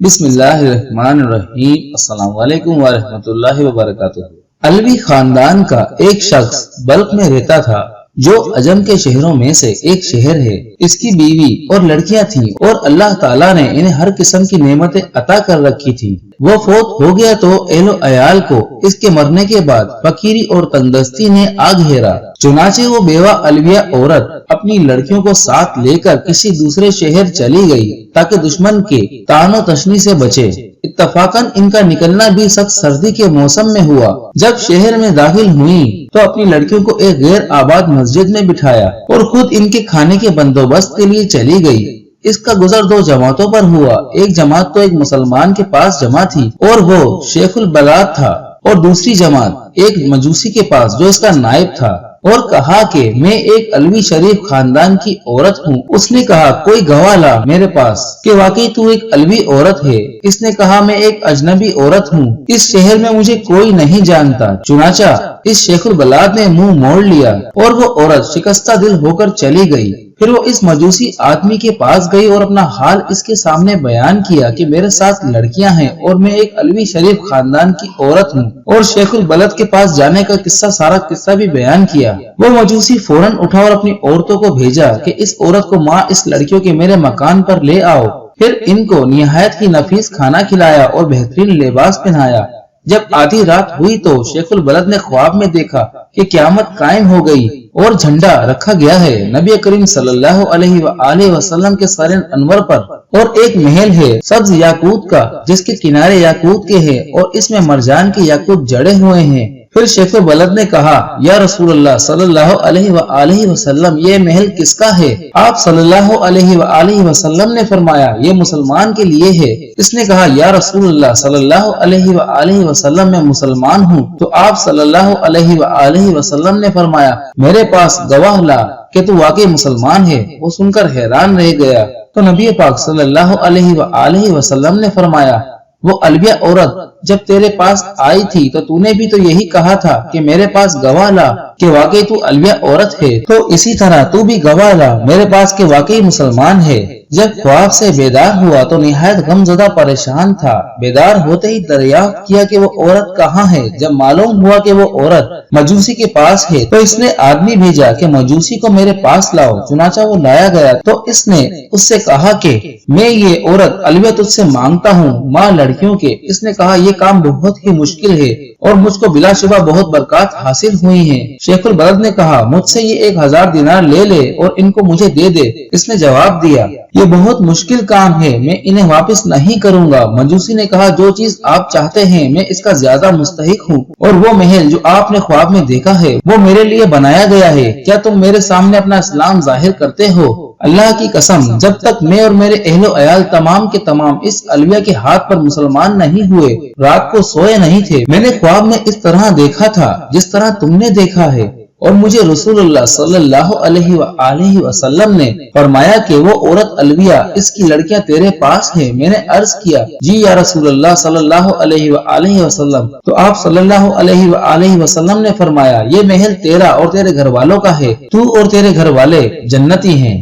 بسم اللہ الرحمن الرحیم۔ السلام علیکم ورحمۃ اللہ وبرکاتہ۔ علوی خاندان کا ایک شخص بلخ میں رہتا تھا جو عجم کے شہروں میں سے ایک شہر ہے۔ اس کی بیوی اور لڑکیاں تھیں اور اللہ تعالیٰ نے انہیں ہر قسم کی نعمتیں عطا کر رکھی تھی۔ وہ فوت ہو گیا تو اہل و عیال کو اس کے مرنے کے بعد فقیری اور تنگدستی نے آ گھیرا۔ چنانچہ وہ بیوہ علویہ عورت اپنی لڑکیوں کو ساتھ لے کر کسی دوسرے شہر چلی گئی تاکہ دشمن کے طعن و تشنی سے بچے۔ اتفاقاً ان کا نکلنا بھی سخت سردی کے موسم میں ہوا۔ جب شہر میں داخل ہوئی تو اپنی لڑکیوں کو ایک غیر آباد مسجد میں بٹھایا اور خود ان کے کھانے کے بندوبست کے لیے چلی گئی۔ اس کا گزر دو جماعتوں پر ہوا۔ ایک جماعت تو ایک مسلمان کے پاس جمع تھی اور وہ شیخ البلاد تھا، اور دوسری جماعت ایک مجوسی کے پاس جو اس کا نائب تھا، اور کہا کہ میں ایک علوی شریف خاندان کی عورت ہوں۔ اس نے کہا کوئی گواہ لا میرے پاس کہ واقعی تو ایک علوی عورت ہے۔ اس نے کہا میں ایک اجنبی عورت ہوں، اس شہر میں مجھے کوئی نہیں جانتا۔ چنانچہ اس شیخ البلاد نے منہ موڑ لیا اور وہ عورت شکستہ دل ہو کر چلی گئی۔ پھر وہ اس مجوسی آدمی کے پاس گئی اور اپنا حال اس کے سامنے بیان کیا کہ میرے ساتھ لڑکیاں ہیں اور میں ایک علوی شریف خاندان کی عورت ہوں، اور شیخ البلد کے پاس جانے کا سارا قصہ بھی بیان کیا۔ وہ مجوسی فوراً اٹھا اور اپنی عورتوں کو بھیجا کہ اس عورت کو ماں اس لڑکیوں کے میرے مکان پر لے آؤ۔ پھر ان کو نہایت ہی نفیس کھانا کھلایا اور بہترین لباس پہنایا۔ جب آدھی رات ہوئی تو شیخ البلد نے خواب میں دیکھا کہ قیامت قائم ہو گئی اور جھنڈا رکھا گیا ہے نبی کریم صلی اللہ علیہ وآلہ وسلم کے سر انور پر، اور ایک محل ہے سبز یاقوت کا جس کے کنارے یاقوت کے ہیں اور اس میں مرجان کے یاقوت جڑے ہوئے ہیں۔ پھر شیخ البلد نے کہا یا رسول اللہ صلی اللہ علیہ وآلہ وسلم یہ محل کس کا ہے؟ آپ صلی اللہ علیہ وآلہ وسلم نے فرمایا یہ مسلمان کے لیے ہے۔ اس نے کہا یا رسول اللہ صلی اللہ علیہ وآلہ وسلم میں مسلمان ہوں۔ تو آپ صلی اللہ علیہ وآلہ وسلم نے فرمایا میرے پاس گواہ لا کہ تو واقعی مسلمان ہے۔ وہ سن کر حیران رہ گیا تو نبی پاک صلی اللہ علیہ وآلہ وسلم نے فرمایا وہ علویہ عورت جب تیرے پاس آئی تھی تو نے بھی تو یہی کہا تھا کہ میرے پاس گواہ لا کہ واقعی تو علویہ عورت ہے، تو اسی طرح تو بھی گواہ لا میرے پاس کہ واقعی مسلمان ہے۔ جب خواب سے بیدار ہوا تو نہایت غم زدہ پریشان تھا۔ بیدار ہوتے ہی دریافت کیا کہ وہ عورت کہاں ہے۔ جب معلوم ہوا کہ وہ عورت مجوسی کے پاس ہے تو اس نے آدمی بھیجا کہ مجوسی کو میرے پاس لاؤ۔ چنانچہ وہ لایا گیا تو اس نے اس سے کہا کہ میں یہ عورت علویہ تجھ سے مانگتا ہوں ماں لڑکیوں کے۔ اس نے کہا یہ کام بہت ہی مشکل ہے اور مجھ کو بلا شبہ بہت برکات حاصل ہوئی ہیں۔ شیخ البلد نے کہا مجھ سے یہ 1000 دینار لے لے اور ان کو مجھے دے دے۔ اس نے جواب دیا یہ بہت مشکل کام ہے، میں انہیں واپس نہیں کروں گا۔ مجوسی نے کہا جو چیز آپ چاہتے ہیں میں اس کا زیادہ مستحق ہوں، اور وہ محل جو آپ نے خواب میں دیکھا ہے وہ میرے لیے بنایا گیا ہے۔ کیا تم میرے سامنے اپنا اسلام ظاہر کرتے ہو؟ اللہ کی قسم جب تک میں اور میرے اہل و عیال تمام کے تمام اس علویہ کے ہاتھ پر مسلمان نہیں ہوئے رات کو سوئے نہیں تھے۔ میں نے خواب میں اس طرح دیکھا تھا جس طرح تم نے دیکھا ہے، اور مجھے رسول اللہ صلی اللہ علیہ وآلہ وسلم نے فرمایا کہ وہ عورت علویہ اس کی لڑکیاں تیرے پاس ہیں۔ میں نے عرض کیا جی یا رسول اللہ صلی اللہ علیہ وآلہ وسلم۔ تو آپ صلی اللہ علیہ وآلہ وسلم نے فرمایا یہ محل تیرا اور تیرے گھر والوں کا ہے، تو اور تیرے گھر والے جنتی ہیں۔